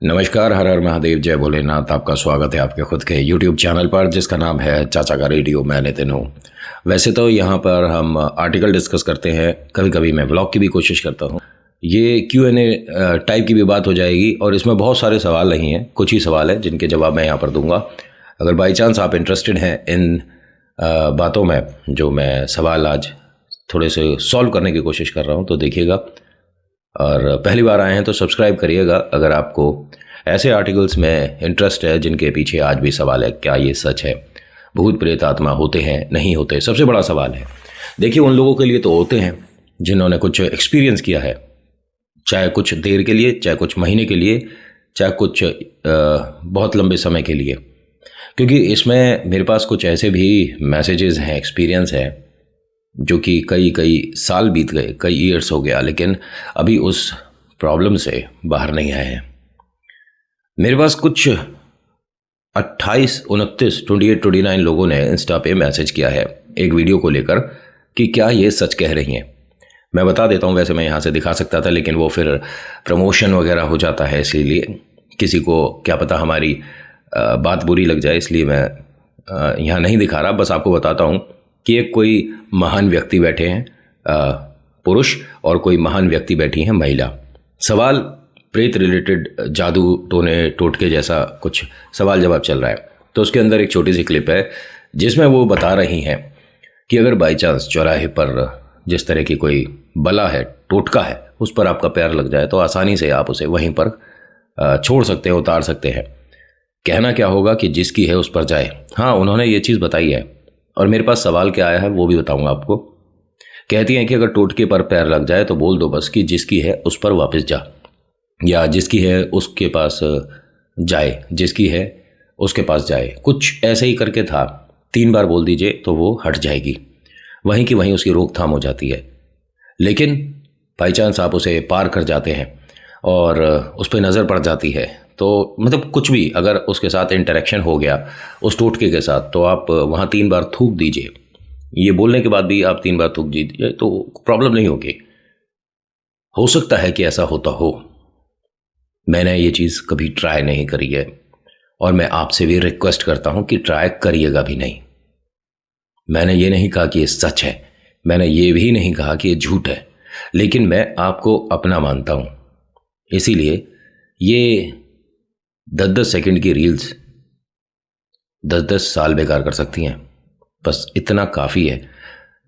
नमस्कार, हर हर महादेव, जय भोलेनाथ। आपका स्वागत है आपके खुद के YouTube चैनल पर जिसका नाम है चाचा का रेडियो। मैं नितिन हूँ। वैसे तो यहाँ पर हम आर्टिकल डिस्कस करते हैं, कभी कभी मैं व्लॉग की भी कोशिश करता हूँ। ये Q&A टाइप की भी बात हो जाएगी और इसमें बहुत सारे सवाल नहीं हैं, कुछ ही सवाल हैं जिनके जवाब मैं यहाँ पर दूंगा। अगर बाई चांस आप इंटरेस्टेड हैं इन बातों में, जो मैं सवाल आज थोड़े से सॉल्व करने की कोशिश कर रहा हूँ, तो देखिएगा। और पहली बार आए हैं तो सब्सक्राइब करिएगा अगर आपको ऐसे आर्टिकल्स में इंटरेस्ट है जिनके पीछे आज भी सवाल है, क्या ये सच है, भूत प्रेत आत्मा होते हैं नहीं होते। सबसे बड़ा सवाल है, देखिए, उन लोगों के लिए तो होते हैं जिन्होंने कुछ एक्सपीरियंस किया है, चाहे कुछ देर के लिए, चाहे कुछ महीने के लिए, चाहे कुछ बहुत लंबे समय के लिए। क्योंकि इसमें मेरे पास कुछ ऐसे भी मैसेजेस हैं, एक्सपीरियंस है, जो कि कई कई साल बीत गए, कई ईयर्स हो गया, लेकिन अभी उस प्रॉब्लम से बाहर नहीं आए हैं। मेरे पास कुछ 28, 29, 28, 29 लोगों ने इंस्टा पे मैसेज किया है एक वीडियो को लेकर कि क्या ये सच कह रही हैं। मैं बता देता हूँ, वैसे मैं यहाँ से दिखा सकता था, लेकिन वो फिर प्रमोशन वगैरह हो जाता है, इसीलिए किसी को क्या पता हमारी बात बुरी लग जाए, इसलिए मैं यहाँ नहीं दिखा रहा। बस आपको बताता हूँ कि एक कोई महान व्यक्ति बैठे हैं पुरुष, और कोई महान व्यक्ति बैठी हैं महिला। सवाल प्रेत रिलेटेड, जादू टोने टोटके जैसा कुछ सवाल जवाब चल रहा है। तो उसके अंदर एक छोटी सी क्लिप है जिसमें वो बता रही हैं कि अगर बाई चांस चौराहे पर जिस तरह की कोई बला है, टोटका है, उस पर आपका पैर लग जाए तो आसानी से आप उसे वहीं पर छोड़ सकते हैं, उतार सकते हैं। कहना क्या होगा कि जिसकी है उस पर जाए। हाँ, उन्होंने ये चीज़ बताई है और मेरे पास सवाल क्या आया है वो भी बताऊंगा आपको। कहती हैं कि अगर टोटके पर पैर लग जाए तो बोल दो बस कि जिसकी है उस पर वापस जा, या जिसकी है उसके पास जाए, जिसकी है उसके पास जाए, कुछ ऐसे ही करके था। 3 बार बोल दीजिए तो वो हट जाएगी, वहीं की वहीं उसकी रोकथाम हो जाती है। लेकिन बाई चांस आप उसे पार कर जाते हैं और उस पर नज़र पड़ जाती है, तो मतलब कुछ भी अगर उसके साथ इंटरेक्शन हो गया उस टोटके के साथ, तो आप वहाँ 3 बार थूक दीजिए। ये बोलने के बाद भी आप 3 बार थूक दीजिए तो प्रॉब्लम नहीं होगी। हो सकता है कि ऐसा होता हो। मैंने ये चीज़ कभी ट्राई नहीं करी है और मैं आपसे भी रिक्वेस्ट करता हूँ कि ट्राई करिएगा भी नहीं। मैंने ये नहीं कहा कि ये सच है, मैंने ये भी नहीं कहा कि ये झूठ है, लेकिन मैं आपको अपना मानता हूँ। इसीलिए ये 10-10 सेकंड की रील्स 10-10 साल बेकार कर सकती हैं, बस इतना काफ़ी है।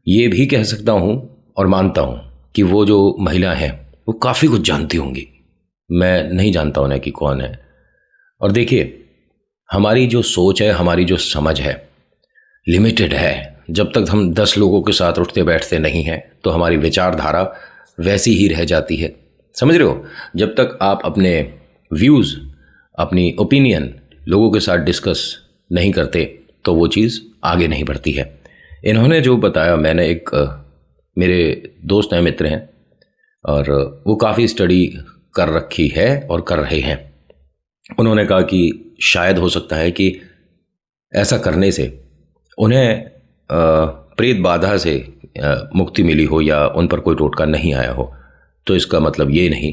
ये भी कह सकता हूँ और मानता हूँ कि वो जो महिला हैं वो काफ़ी कुछ जानती होंगी। मैं नहीं जानता उन्हें कि कौन है। और देखिए, हमारी जो सोच है, हमारी जो समझ है, लिमिटेड है। जब तक हम 10 लोगों के साथ उठते बैठते नहीं हैं तो हमारी विचारधारा वैसी ही रह जाती है। समझ रहे हो? जब तक आप अपने व्यूज़, अपनी ओपिनियन लोगों के साथ डिस्कस नहीं करते तो वो चीज़ आगे नहीं बढ़ती है। इन्होंने जो बताया, मैंने एक मेरे दोस्त हैं, मित्र हैं, और वो काफ़ी स्टडी कर रखी है और कर रहे हैं। उन्होंने कहा कि शायद हो सकता है कि ऐसा करने से उन्हें प्रेत बाधा से मुक्ति मिली हो या उन पर कोई टोटका नहीं आया हो। तो इसका मतलब ये नहीं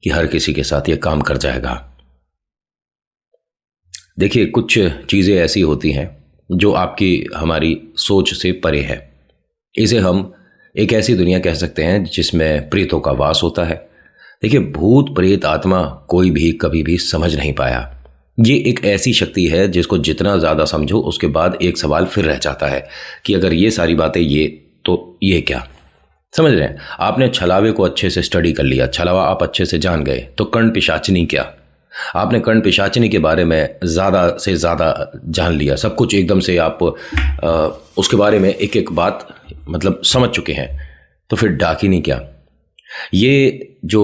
कि हर किसी के साथ ये काम कर जाएगा। देखिए, कुछ चीज़ें ऐसी होती हैं जो आपकी हमारी सोच से परे है। इसे हम एक ऐसी दुनिया कह सकते हैं जिसमें प्रेतों का वास होता है। देखिए, भूत प्रेत आत्मा कोई भी कभी भी समझ नहीं पाया। ये एक ऐसी शक्ति है जिसको जितना ज़्यादा समझो उसके बाद एक सवाल फिर रह जाता है कि अगर ये सारी बातें ये, तो ये क्या? समझ रहे हैं? आपने छलावे को अच्छे से स्टडी कर लिया, छलावा आप अच्छे से जान गए, तो कर्ण पिशाचिनी क्या? आपने कर्ण पिशाचिनी के बारे में ज़्यादा से ज़्यादा जान लिया, सब कुछ एकदम से आप उसके बारे में एक एक बात मतलब समझ चुके हैं, तो फिर डाकिनी क्या? ये जो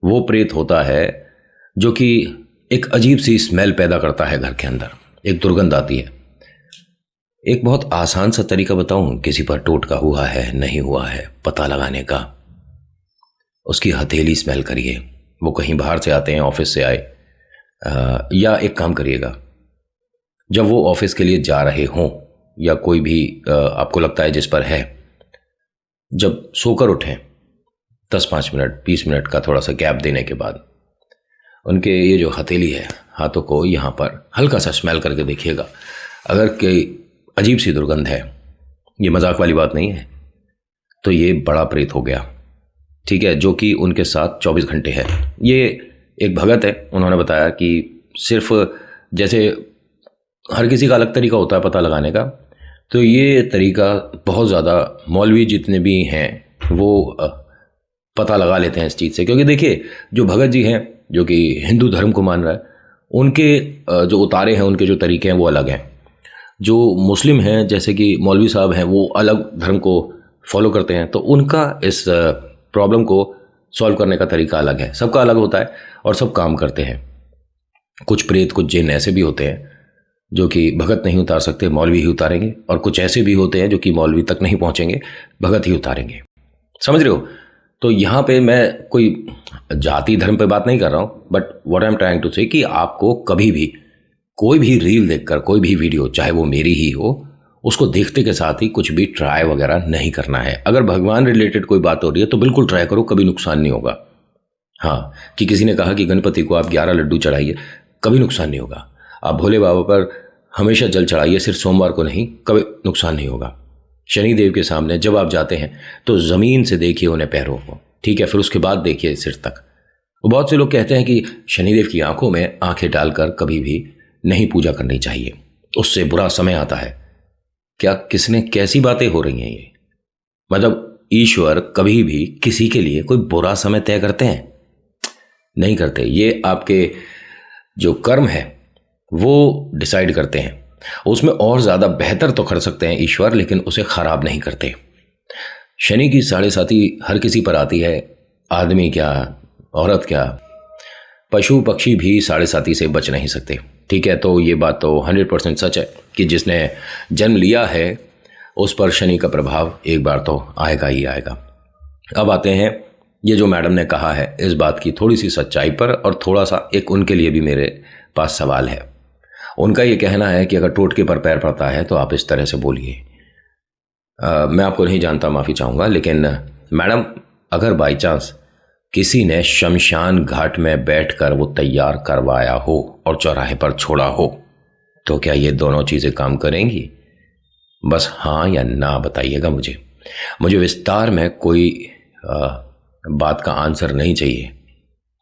वो प्रेत होता है जो कि एक अजीब सी स्मेल पैदा करता है घर के अंदर, एक दुर्गंध आती है। एक बहुत आसान सा तरीका बताऊं किसी पर टोटका हुआ है नहीं हुआ है पता लगाने का। उसकी हथेली स्मेल करिए। वो कहीं बाहर से आते हैं, ऑफिस से आए, या एक काम करिएगा, जब वो ऑफिस के लिए जा रहे हों या कोई भी आपको लगता है जिस पर है, जब सोकर उठें 10-5 मिनट 20 मिनट का थोड़ा सा गैप देने के बाद उनके ये जो हथेली है, हाथों को यहाँ पर हल्का सा स्मेल करके देखिएगा, अगर कोई अजीब सी दुर्गंध है, ये मजाक वाली बात नहीं है, तो ये बड़ा प्रेत हो गया, ठीक है, जो कि उनके साथ 24 घंटे है। ये एक भगत है, उन्होंने बताया कि सिर्फ जैसे हर किसी का अलग तरीका होता है पता लगाने का, तो ये तरीका बहुत ज़्यादा मौलवी जितने भी हैं वो पता लगा लेते हैं इस चीज़ से। क्योंकि देखिए, जो भगत जी हैं जो कि हिंदू धर्म को मान रहा है, उनके जो उतारे हैं, उनके जो तरीके हैं वो अलग हैं। जो मुस्लिम हैं जैसे कि मौलवी साहब हैं, वो अलग धर्म को फॉलो करते हैं, तो उनका इस प्रॉब्लम को सॉल्व करने का तरीका अलग है, सबका अलग होता है और सब काम करते हैं। कुछ प्रेत, कुछ जिन ऐसे भी होते हैं जो कि भगत नहीं उतार सकते, मौलवी ही उतारेंगे, और कुछ ऐसे भी होते हैं जो कि मौलवी तक नहीं पहुंचेंगे, भगत ही उतारेंगे। समझ रहे हो? तो यहाँ पे मैं कोई जाति धर्म पे बात नहीं कर रहा हूँ, but what I am trying to say कि आपको कभी भी कोई भी रील देखकर, कोई भी वीडियो, चाहे वो मेरी ही हो, उसको देखते के साथ ही कुछ भी ट्राई वगैरह नहीं करना है। अगर भगवान रिलेटेड कोई बात हो रही है तो बिल्कुल ट्राई करो, कभी नुकसान नहीं होगा। हाँ, कि किसी ने कहा कि गणपति को आप 11 लड्डू चढ़ाइए, कभी नुकसान नहीं होगा। आप भोले बाबा पर हमेशा जल चढ़ाइए, सिर्फ सोमवार को नहीं, कभी नुकसान नहीं होगा। शनिदेव के सामने जब आप जाते हैं तो ज़मीन से देखिए उन्हें पैरों को, ठीक है, फिर उसके बाद देखिए सिर तक। बहुत से लोग कहते हैं कि शनिदेव की आंखों में आंखें डालकर कभी भी नहीं पूजा करनी चाहिए, उससे बुरा समय आता है। क्या किसने कैसी बातें हो रही हैं ये? मतलब ईश्वर कभी भी किसी के लिए कोई बुरा समय तय करते हैं? नहीं करते। ये आपके जो कर्म है वो डिसाइड करते हैं। उसमें और ज़्यादा बेहतर तो कर सकते हैं ईश्वर, लेकिन उसे ख़राब नहीं करते। शनि की 7.5 हर किसी पर आती है, आदमी क्या, औरत क्या, पशु पक्षी भी 7.5 से बच नहीं सकते, ठीक है। तो ये बात तो 100% सच है कि जिसने जन्म लिया है उस पर शनि का प्रभाव एक बार तो आएगा ही आएगा। अब आते हैं ये जो मैडम ने कहा है इस बात की थोड़ी सी सच्चाई पर, और थोड़ा सा एक उनके लिए भी मेरे पास सवाल है। उनका ये कहना है कि अगर टोटके पर पैर पड़ता है तो आप इस तरह से बोलिए। मैं आपको नहीं जानता, माफ़ी चाहूँगा, लेकिन मैडम, अगर बाई चांस किसी ने शमशान घाट में बैठकर वो तैयार करवाया हो और चौराहे पर छोड़ा हो, तो क्या ये दोनों चीज़ें काम करेंगी? बस हाँ या ना बताइएगा। मुझे विस्तार में कोई बात का आंसर नहीं चाहिए,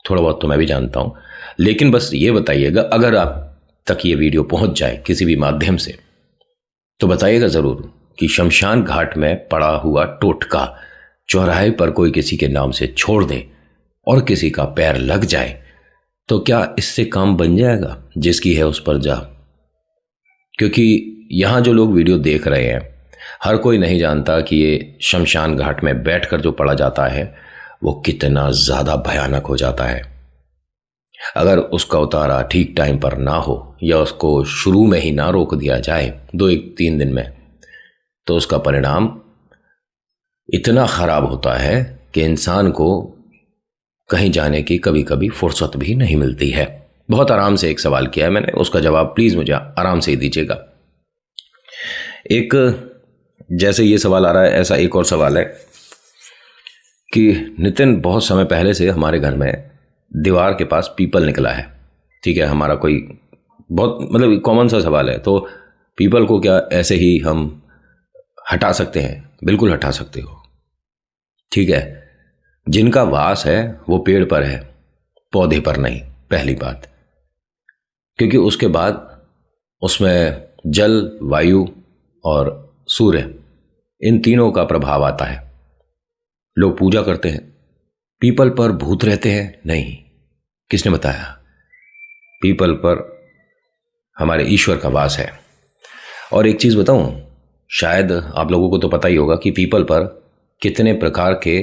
थोड़ा बहुत तो मैं भी जानता हूँ, लेकिन बस ये बताइएगा, अगर आप तक ये वीडियो पहुँच जाए किसी भी माध्यम से, तो बताइएगा ज़रूर कि शमशान घाट में पड़ा हुआ टोटका चौराहे पर कोई किसी के नाम से छोड़ दे और किसी का पैर लग जाए तो क्या इससे काम बन जाएगा? जिसकी है उस पर जा। क्योंकि यहाँ जो लोग वीडियो देख रहे हैं, हर कोई नहीं जानता कि ये शमशान घाट में बैठकर जो पढ़ा जाता है वो कितना ज़्यादा भयानक हो जाता है। अगर उसका उतारा ठीक टाइम पर ना हो या उसको शुरू में ही ना रोक दिया जाए 2-3 दिन में, तो उसका परिणाम इतना ख़राब होता है कि इंसान को कहीं जाने की कभी कभी फुर्सत भी नहीं मिलती है। बहुत आराम से एक सवाल किया है मैंने, उसका जवाब प्लीज़ मुझे आराम से ही दीजिएगा। एक जैसे ये सवाल आ रहा है, ऐसा एक और सवाल है कि नितिन, बहुत समय पहले से हमारे घर में दीवार के पास पीपल निकला है, ठीक है, हमारा कोई बहुत मतलब कॉमन सा सवाल है, तो पीपल को क्या ऐसे ही हम हटा सकते हैं? बिल्कुल हटा सकते हो, ठीक है। जिनका वास है वो पेड़ पर है, पौधे पर नहीं, पहली बात, क्योंकि उसके बाद उसमें जल, वायु और सूर्य, इन तीनों का प्रभाव आता है। लोग पूजा करते हैं, पीपल पर भूत रहते हैं? नहीं, किसने बताया? पीपल पर हमारे ईश्वर का वास है। और एक चीज़ बताऊं, शायद आप लोगों को तो पता ही होगा कि पीपल पर कितने प्रकार के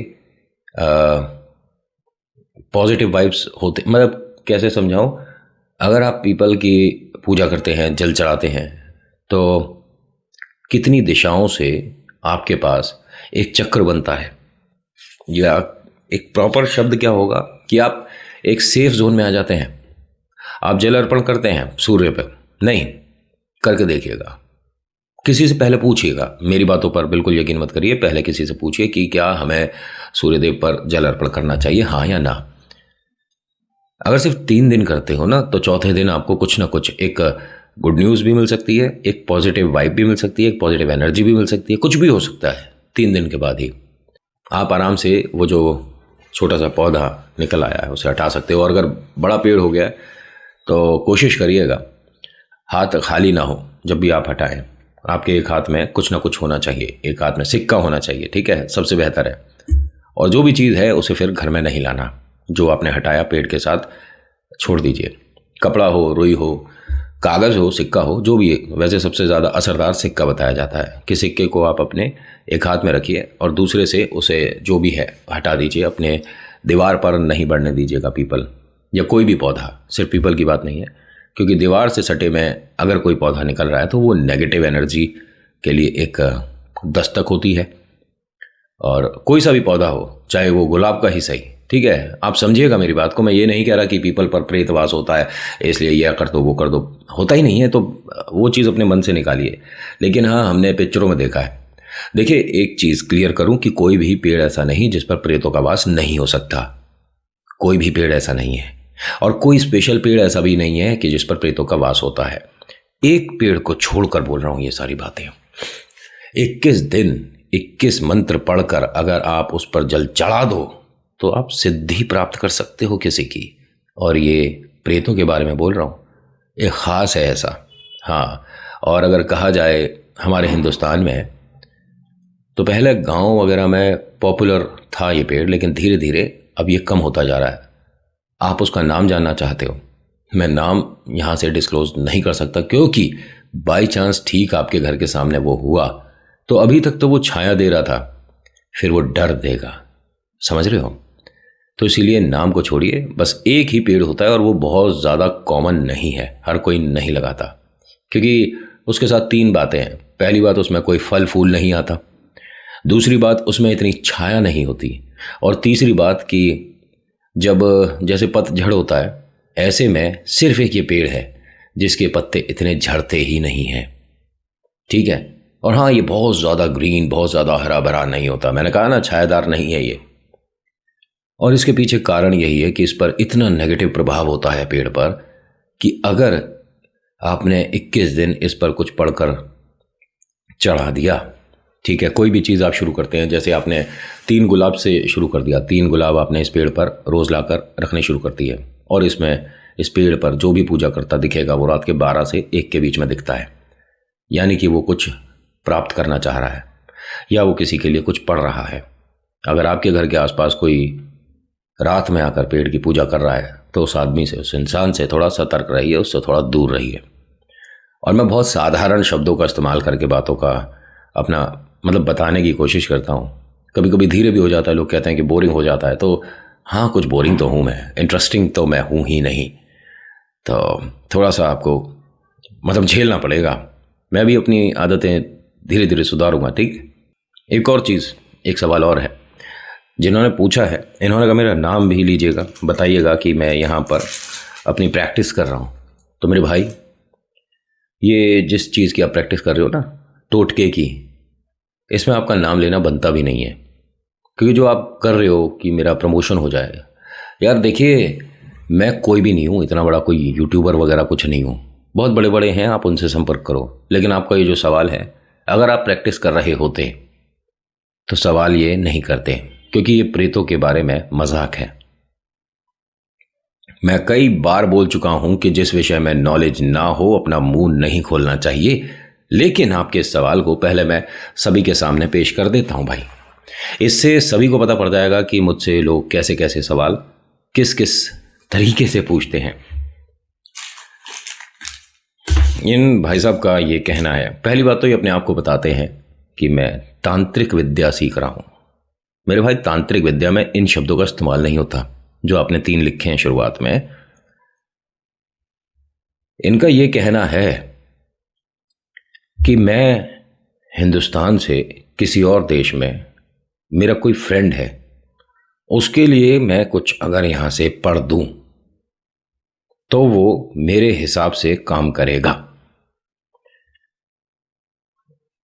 पॉजिटिव वाइब्स होते, मतलब कैसे समझाऊं, अगर आप पीपल की पूजा करते हैं, जल चढ़ाते हैं, तो कितनी दिशाओं से आपके पास एक चक्र बनता है, या एक प्रॉपर शब्द क्या होगा कि आप एक सेफ जोन में आ जाते हैं। आप जल अर्पण करते हैं सूर्य पर, नहीं करके देखिएगा, किसी से पहले पूछिएगा, मेरी बातों पर बिल्कुल यकीन मत करिए, पहले किसी से पूछिए कि क्या हमें सूर्यदेव पर जल अर्पण करना चाहिए, हाँ या ना। अगर सिर्फ 3 दिन करते हो ना तो चौथे दिन आपको कुछ ना कुछ एक गुड न्यूज़ भी मिल सकती है, एक पॉजिटिव वाइब भी मिल सकती है, एक पॉजिटिव एनर्जी भी मिल सकती है, कुछ भी हो सकता है 3 दिन के बाद ही। आप आराम से वो जो छोटा सा पौधा निकल आया है उसे हटा सकते हो। और अगर बड़ा पेड़ हो गया है तो कोशिश करिएगा हाथ खाली ना हो जब भी आप हटाएं। आपके एक हाथ में कुछ ना कुछ होना चाहिए, एक हाथ में सिक्का होना चाहिए, ठीक है, सबसे बेहतर है। और जो भी चीज़ है उसे फिर घर में नहीं लाना, जो आपने हटाया पेड़ के साथ छोड़ दीजिए। कपड़ा हो, रुई हो, कागज़ हो, सिक्का हो, जो भी। वैसे सबसे ज़्यादा असरदार सिक्का बताया जाता है कि सिक्के को आप अपने एक हाथ में रखिए और दूसरे से उसे जो भी है हटा दीजिए। अपने दीवार पर नहीं बढ़ने दीजिएगा पीपल या कोई भी पौधा, सिर्फ पीपल की बात नहीं है, क्योंकि दीवार से सटे में अगर कोई पौधा निकल रहा है तो वो नेगेटिव एनर्जी के लिए एक दस्तक होती है। और कोई सा भी पौधा हो, चाहे वो गुलाब का ही सही, ठीक है, आप समझिएगा मेरी बात को। मैं ये नहीं कह रहा कि पीपल पर प्रेतवास होता है इसलिए यह कर दो वो कर दो, होता ही नहीं है, तो वो चीज़ अपने मन से निकालिए। लेकिन हाँ, हमने पिक्चरों में देखा है। देखिए, एक चीज़ क्लियर करूं कि कोई भी पेड़ ऐसा नहीं जिस पर प्रेतों का वास नहीं हो सकता। कोई भी पेड़ ऐसा नहीं है, और कोई स्पेशल पेड़ ऐसा भी नहीं है कि जिस पर प्रेतों का वास होता है। एक पेड़ को छोड़कर बोल रहा हूं ये सारी बातें। 21 दिन 21 मंत्र पढ़कर अगर आप उस पर जल चढ़ा दो तो आप सिद्धि प्राप्त कर सकते हो किसी की। और ये प्रेतों के बारे में बोल रहा हूँ, एक ख़ास है ऐसा। हाँ, और अगर कहा जाए हमारे हिंदुस्तान में तो पहले गांव वगैरह में पॉपुलर था ये पेड़, लेकिन धीरे धीरे अब ये कम होता जा रहा है। आप उसका नाम जानना चाहते हो? मैं नाम यहाँ से डिस्क्लोज नहीं कर सकता, क्योंकि बाई चांस ठीक आपके घर के सामने वो हुआ तो अभी तक तो वो छाया दे रहा था, फिर वो डर देगा, समझ रहे हो? तो इसीलिए नाम को छोड़िए। बस एक ही पेड़ होता है और वो बहुत ज़्यादा कॉमन नहीं है, हर कोई नहीं लगाता, क्योंकि उसके साथ 3 बातें हैं। पहली बात, उसमें कोई फल फूल नहीं आता। दूसरी बात, उसमें इतनी छाया नहीं होती। और तीसरी बात कि जब जैसे पतझड़ होता है, ऐसे में सिर्फ एक ये पेड़ है जिसके पत्ते इतने झड़ते ही नहीं हैं, ठीक है। और हाँ, ये बहुत ज़्यादा ग्रीन, बहुत ज़्यादा हरा भरा नहीं होता। मैंने कहा ना, छायादार नहीं है ये। और इसके पीछे कारण यही है कि इस पर इतना नेगेटिव प्रभाव होता है पेड़ पर कि अगर आपने 21 दिन इस पर कुछ पढ़कर चढ़ा दिया, ठीक है, कोई भी चीज़ आप शुरू करते हैं, जैसे आपने 3 गुलाब से शुरू कर दिया, 3 गुलाब आपने इस पेड़ पर रोज़ लाकर रखने शुरू कर दिए, और इसमें इस पेड़ पर जो भी पूजा करता दिखेगा वो रात के 12 से 1 के बीच में दिखता है, यानी कि वो कुछ प्राप्त करना चाह रहा है या वो किसी के लिए कुछ पढ़ रहा है। अगर आपके घर के आसपास कोई रात में आकर पेड़ की पूजा कर रहा है तो उस आदमी से, उस इंसान से थोड़ा सतर्क रहिए, उससे थोड़ा दूर रहिए। और मैं बहुत साधारण शब्दों का इस्तेमाल करके बातों का अपना मतलब बताने की कोशिश करता हूँ। कभी कभी धीरे भी हो जाता है, लोग कहते हैं कि बोरिंग हो जाता है, तो हाँ, कुछ बोरिंग तो हूँ मैं, इंटरेस्टिंग तो मैं हूँ ही नहीं, तो थोड़ा सा आपको मतलब झेलना पड़ेगा। मैं भी अपनी आदतें धीरे धीरे सुधारूंगा, ठीक। एक और चीज़, एक सवाल और है। जिन्होंने पूछा है, इन्होंने कहा मेरा नाम भी लीजिएगा, बताइएगा कि मैं यहाँ पर अपनी प्रैक्टिस कर रहा हूँ। तो मेरे भाई, ये जिस चीज़ की आप प्रैक्टिस कर रहे हो ना, टोटके की, इसमें आपका नाम लेना बनता भी नहीं है, क्योंकि जो आप कर रहे हो कि मेरा प्रमोशन हो जाए, यार देखिए, मैं कोई भी नहीं हूँ, इतना बड़ा कोई यूट्यूबर वगैरह कुछ नहीं हूँ। बहुत बड़े बड़े हैं, आप उनसे संपर्क करो। लेकिन आपका ये जो सवाल है, अगर आप प्रैक्टिस कर रहे होते तो सवाल ये नहीं करते, क्योंकि ये प्रेतों के बारे में मजाक है। मैं कई बार बोल चुका हूं कि जिस विषय में नॉलेज ना हो अपना मुंह नहीं खोलना चाहिए। लेकिन आपके इस सवाल को पहले मैं सभी के सामने पेश कर देता हूं भाई, इससे सभी को पता पड़ जाएगा कि मुझसे लोग कैसे कैसे सवाल किस किस तरीके से पूछते हैं। इन भाई साहब का ये कहना है, पहली बात तो ये अपने आप को बताते हैं कि मैं तांत्रिक विद्या सीख रहा हूं। मेरे भाई, तांत्रिक विद्या में इन शब्दों का इस्तेमाल नहीं होता जो आपने 3 लिखे हैं शुरुआत में। इनका ये कहना है कि मैं हिंदुस्तान से किसी और देश में, मेरा कोई फ्रेंड है, उसके लिए मैं कुछ अगर यहां से पढ़ दूं तो वो मेरे हिसाब से काम करेगा।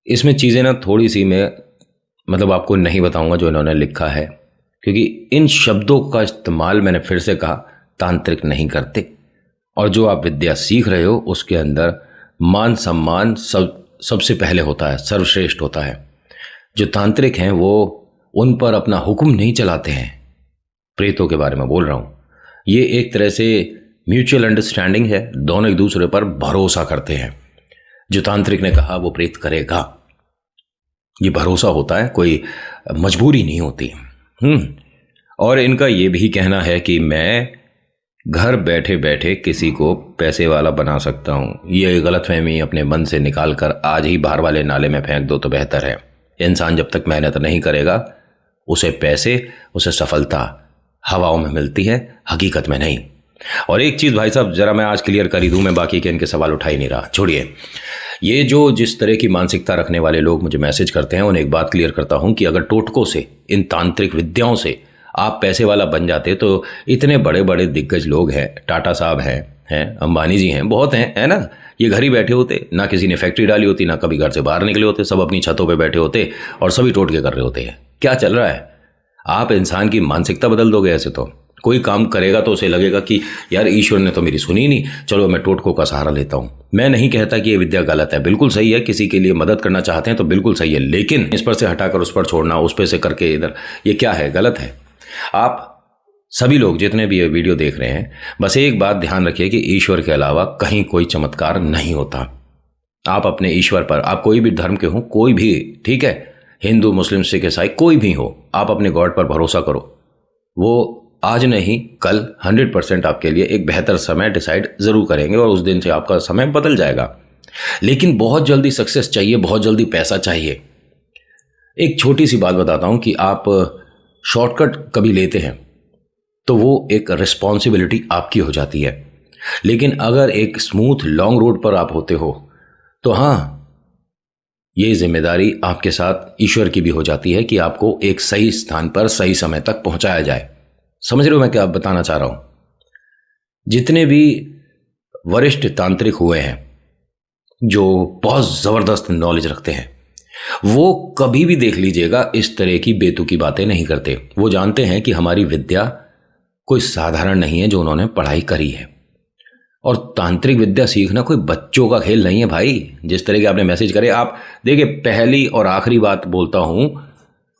इसमें चीज़ें ना थोड़ी सी मैं मतलब आपको नहीं बताऊंगा जो इन्होंने लिखा है, क्योंकि इन शब्दों का इस्तेमाल, मैंने फिर से कहा, तांत्रिक नहीं करते, और जो आप विद्या सीख रहे हो उसके अंदर मान सम्मान सबसे पहले होता है, सर्वश्रेष्ठ होता है। जो तांत्रिक हैं वो उन पर अपना हुक्म नहीं चलाते हैं, प्रेतों के बारे में बोल रहा हूँ। ये एक तरह से म्यूचुअल अंडरस्टैंडिंग है, दोनों एक दूसरे पर भरोसा करते हैं। जो तांत्रिक ने कहा वो प्रेत करेगा, ये भरोसा होता है, कोई मजबूरी नहीं होती। और इनका ये भी कहना है कि मैं घर बैठे बैठे किसी को पैसे वाला बना सकता हूँ। ये गलतफहमी अपने मन से निकाल कर आज ही बाहर वाले नाले में फेंक दो तो बेहतर है। इंसान जब तक मेहनत नहीं करेगा उसे पैसे, उसे सफलता हवाओं में मिलती है, हकीकत में नहीं। और एक चीज़ भाई साहब ज़रा मैं आज क्लियर कर ही दूँ, मैं बाकी के इनके सवाल उठा ही नहीं रहा, छोड़िए। ये जो जिस तरह की मानसिकता रखने वाले लोग मुझे मैसेज करते हैं उन्हें एक बात क्लियर करता हूँ कि अगर टोटकों से, इन तांत्रिक विद्याओं से आप पैसे वाला बन जाते तो इतने बड़े बड़े दिग्गज लोग हैं, टाटा साहब हैं, अंबानी जी हैं, बहुत हैं, है ना। ये घर ही बैठे होते, ना किसी ने फैक्ट्री डाली होती, ना कभी घर से बाहर निकले होते, सब अपनी छतों पे बैठे होते और सभी टोटके कर रहे होते हैं। क्या चल रहा है? आप इंसान की मानसिकता बदल दोगे ऐसे तो। कोई काम करेगा तो उसे लगेगा कि यार ईश्वर ने तो मेरी सुनी नहीं, चलो मैं टोटकों का सहारा लेता हूँ। मैं नहीं कहता कि ये विद्या गलत है, बिल्कुल सही है, किसी के लिए मदद करना चाहते हैं तो बिल्कुल सही है, लेकिन इस पर से हटाकर उस पर छोड़ना, उस पर से करके इधर, ये क्या है? गलत है। आप सभी लोग जितने भी ये वीडियो देख रहे हैं, बस एक बात ध्यान रखिए कि ईश्वर के अलावा कहीं कोई चमत्कार नहीं होता। आप अपने ईश्वर पर, आप कोई भी धर्म के हो, कोई भी, ठीक है, हिंदू मुस्लिम सिख ईसाई कोई भी हो, आप अपने गॉड पर भरोसा करो। वो आज नहीं कल 100% आपके लिए एक बेहतर समय डिसाइड ज़रूर करेंगे और उस दिन से आपका समय बदल जाएगा। लेकिन बहुत जल्दी सक्सेस चाहिए, बहुत जल्दी पैसा चाहिए। एक छोटी सी बात बताता हूँ कि आप शॉर्टकट कभी लेते हैं तो वो एक रिस्पॉन्सिबिलिटी आपकी हो जाती है, लेकिन अगर एक स्मूथ लॉन्ग रोड पर आप होते हो तो हाँ, ये जिम्मेदारी आपके साथ ईश्वर की भी हो जाती है कि आपको एक सही स्थान पर सही समय तक पहुंचाया जाए। समझ रहे हो मैं क्या बताना चाह रहा हूं? जितने भी वरिष्ठ तांत्रिक हुए हैं जो बहुत जबरदस्त नॉलेज रखते हैं, वो कभी भी देख लीजिएगा इस तरह की बेतुकी बातें नहीं करते। वो जानते हैं कि हमारी विद्या कोई साधारण नहीं है जो उन्होंने पढ़ाई करी है, और तांत्रिक विद्या सीखना कोई बच्चों का खेल नहीं है भाई। जिस तरह के आपने मैसेज करे, आप देखिए, पहली और आखिरी बात बोलता हूं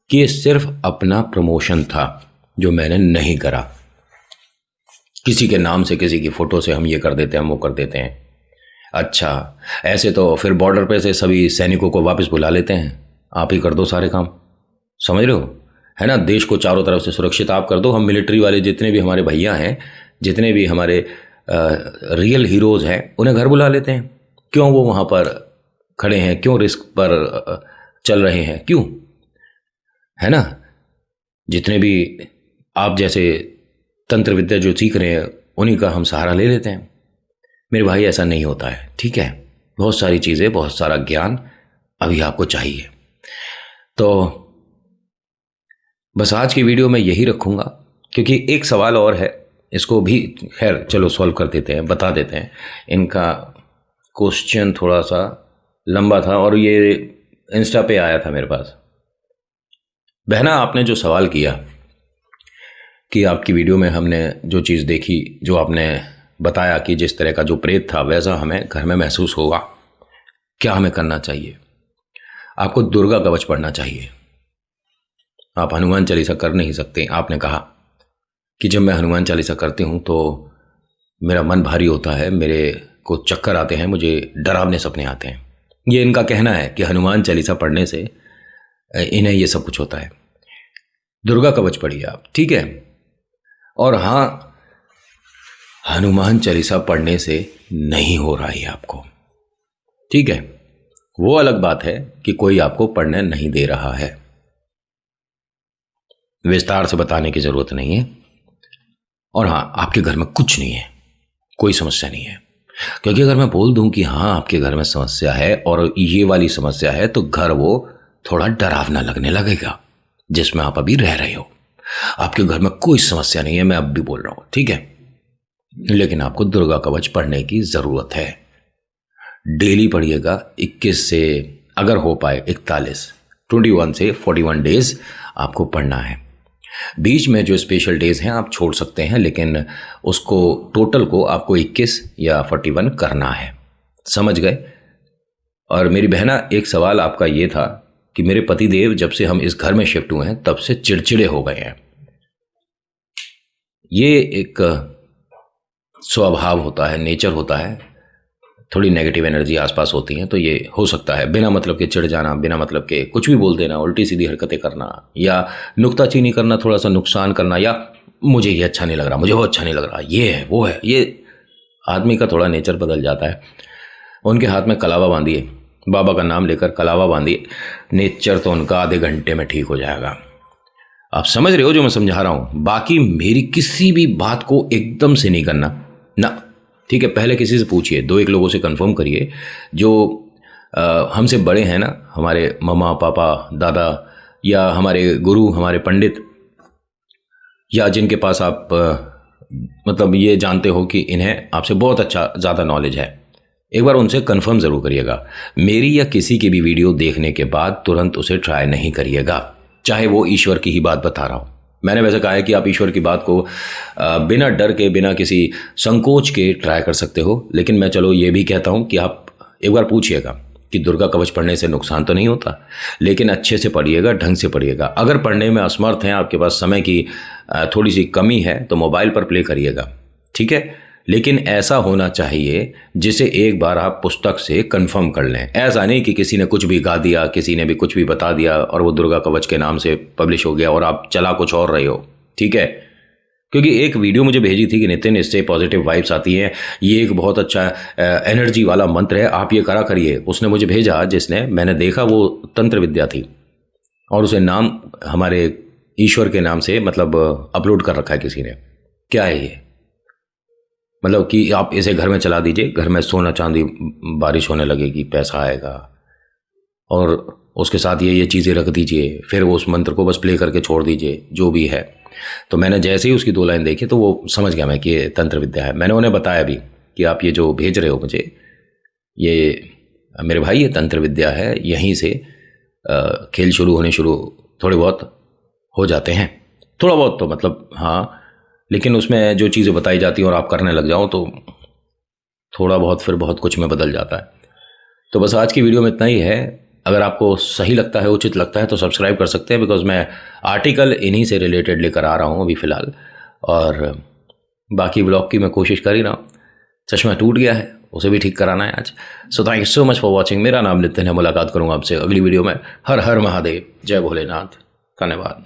कि ये सिर्फ अपना प्रमोशन था जो मैंने नहीं करा। किसी के नाम से, किसी की फोटो से हम ये कर देते हैं, हम वो कर देते हैं। अच्छा, ऐसे तो फिर बॉर्डर पे से सभी सैनिकों को वापस बुला लेते हैं, आप ही कर दो सारे काम, समझ रहे हो, है ना। देश को चारों तरफ से सुरक्षित आप कर दो। हम मिलिट्री वाले जितने भी हमारे भैया हैं, जितने भी हमारे रियल हीरोज़ हैं, उन्हें घर बुला लेते हैं। क्यों वो वहाँ पर खड़े हैं, क्यों रिस्क पर चल रहे हैं, क्यों, है ना। जितने भी आप जैसे तंत्र विद्या जो सीख रहे हैं उन्हीं का हम सहारा ले लेते हैं। मेरे भाई ऐसा नहीं होता है, ठीक है। बहुत सारी चीज़ें, बहुत सारा ज्ञान अभी आपको चाहिए। तो बस आज की वीडियो में यही रखूँगा, क्योंकि एक सवाल और है, इसको भी खैर चलो सॉल्व कर देते हैं, बता देते हैं। इनका क्वेश्चन थोड़ा सा लंबा था और ये इंस्टा पे आया था मेरे पास। बहना, आपने जो सवाल किया कि आपकी वीडियो में हमने जो चीज़ देखी, जो आपने बताया कि जिस तरह का जो प्रेत था वैसा हमें घर में महसूस होगा, क्या हमें करना चाहिए? आपको दुर्गा कवच पढ़ना चाहिए। आप हनुमान चालीसा कर नहीं सकते। आपने कहा कि जब मैं हनुमान चालीसा करती हूँ तो मेरा मन भारी होता है, मेरे को चक्कर आते हैं, मुझे डरावने सपने आते हैं। ये इनका कहना है कि हनुमान चालीसा पढ़ने से इन्हें ये सब कुछ होता है। दुर्गा कवच पढ़िए आप, ठीक है। और हाँ, हनुमान चालीसा पढ़ने से नहीं हो रहा है आपको, ठीक है, वो अलग बात है कि कोई आपको पढ़ने नहीं दे रहा है। विस्तार से बताने की जरूरत नहीं है। और हाँ, आपके घर में कुछ नहीं है, कोई समस्या नहीं है। क्योंकि अगर मैं बोल दूं कि हाँ आपके घर में समस्या है और ये वाली समस्या है, तो घर वो थोड़ा डरावना लगने लगेगा जिसमें आप अभी रह रहे हो। आपके घर में कोई समस्या नहीं है, मैं अब भी बोल रहा हूं, ठीक है। लेकिन आपको दुर्गा कवच पढ़ने की जरूरत है। डेली पढ़िएगा, 21 से अगर हो पाए 21 से 41 डेज आपको पढ़ना है। बीच में जो स्पेशल डेज़ हैं आप छोड़ सकते हैं, लेकिन उसको टोटल को आपको 21 या 41 करना है। समझ गए? और मेरी बहना, एक सवाल आपका ये था कि मेरे पतिदेव जब से हम इस घर में शिफ्ट हुए हैं तब से चिड़चिड़े हो गए हैं। ये एक स्वभाव होता है, नेचर होता है, थोड़ी नेगेटिव एनर्जी आसपास होती है, तो ये हो सकता है। बिना मतलब के चिढ़ जाना, बिना मतलब के कुछ भी बोल देना, उल्टी सीधी हरकतें करना, या नुक्ताचीनी करना, थोड़ा सा नुकसान करना, या मुझे ये अच्छा नहीं लग रहा, मुझे वो अच्छा नहीं लग रहा, ये है वो है, ये आदमी का थोड़ा नेचर बदल जाता है। उनके हाथ में कलावा बांधिए, बाबा का नाम लेकर कलावा बांधिए, नेचर तो उनका आधे घंटे में ठीक हो जाएगा। आप समझ रहे हो जो मैं समझा रहा हूँ? बाकी मेरी किसी भी बात को एकदम से नहीं करना ना, ठीक है? पहले किसी से पूछिए, 2-1 लोगों से कंफर्म करिए जो हमसे बड़े हैं ना, हमारे मम्मा पापा दादा, या हमारे गुरु, हमारे पंडित, या जिनके पास आप मतलब ये जानते हो कि इन्हें आपसे बहुत अच्छा ज़्यादा नॉलेज है। एक बार उनसे कंफर्म ज़रूर करिएगा। मेरी या किसी की भी वीडियो देखने के बाद तुरंत उसे ट्राई नहीं करिएगा, चाहे वो ईश्वर की ही बात बता रहा हो। मैंने वैसे कहा है कि आप ईश्वर की बात को बिना डर के, बिना किसी संकोच के ट्राई कर सकते हो, लेकिन मैं चलो ये भी कहता हूँ कि आप एक बार पूछिएगा कि दुर्गा कवच पढ़ने से नुकसान तो नहीं होता, लेकिन अच्छे से पढ़िएगा, ढंग से पढ़िएगा। अगर पढ़ने में असमर्थ हैं, आपके पास समय की थोड़ी सी कमी है, तो मोबाइल पर प्ले करिएगा, ठीक है? लेकिन ऐसा होना चाहिए जिसे एक बार आप पुस्तक से कंफर्म कर लें। ऐसा नहीं कि किसी ने कुछ भी गा दिया, किसी ने भी कुछ भी बता दिया और वो दुर्गा कवच के नाम से पब्लिश हो गया और आप चला कुछ और रहे हो, ठीक है? क्योंकि एक वीडियो मुझे भेजी थी कि नितिन, इससे पॉजिटिव वाइब्स आती हैं, ये एक बहुत अच्छा एनर्जी वाला मंत्र है, आप ये करा करिए। उसने मुझे भेजा, जिसने मैंने देखा वो तंत्र विद्या थी और उसे नाम हमारे ईश्वर के नाम से मतलब अपलोड कर रखा है किसी ने। क्या है ये? मतलब कि आप इसे घर में चला दीजिए, घर में सोना चांदी बारिश होने लगेगी, पैसा आएगा, और उसके साथ ये चीज़ें रख दीजिए, फिर वो उस मंत्र को बस प्ले करके छोड़ दीजिए, जो भी है। तो मैंने जैसे ही उसकी 2 लाइन देखी तो वो समझ गया मैं कि ये तंत्र विद्या है। मैंने उन्हें बताया भी कि आप ये जो भेज रहे हो मुझे, ये मेरे भाई ये तंत्र विद्या है, यहीं से खेल शुरू होने थोड़े बहुत हो जाते हैं, थोड़ा बहुत तो मतलब हाँ, लेकिन उसमें जो चीज़ें बताई जाती हैं और आप करने लग जाओ तो थोड़ा बहुत फिर बहुत कुछ में बदल जाता है। तो बस आज की वीडियो में इतना ही है। अगर आपको सही लगता है, उचित लगता है, तो सब्सक्राइब कर सकते हैं, बिकॉज मैं आर्टिकल इन्हीं से रिलेटेड लेकर आ रहा हूँ अभी फ़िलहाल, और बाकी ब्लॉग की मैं कोशिश कर ही रहा हूँ। चश्मा टूट गया है, उसे भी ठीक कराना है आज। So thank you so much for watching. मेरा नाम नितिन है, मुलाकात करूँगा आपसे अगली वीडियो में। हर हर महादेव, जय भोलेनाथ, धन्यवाद।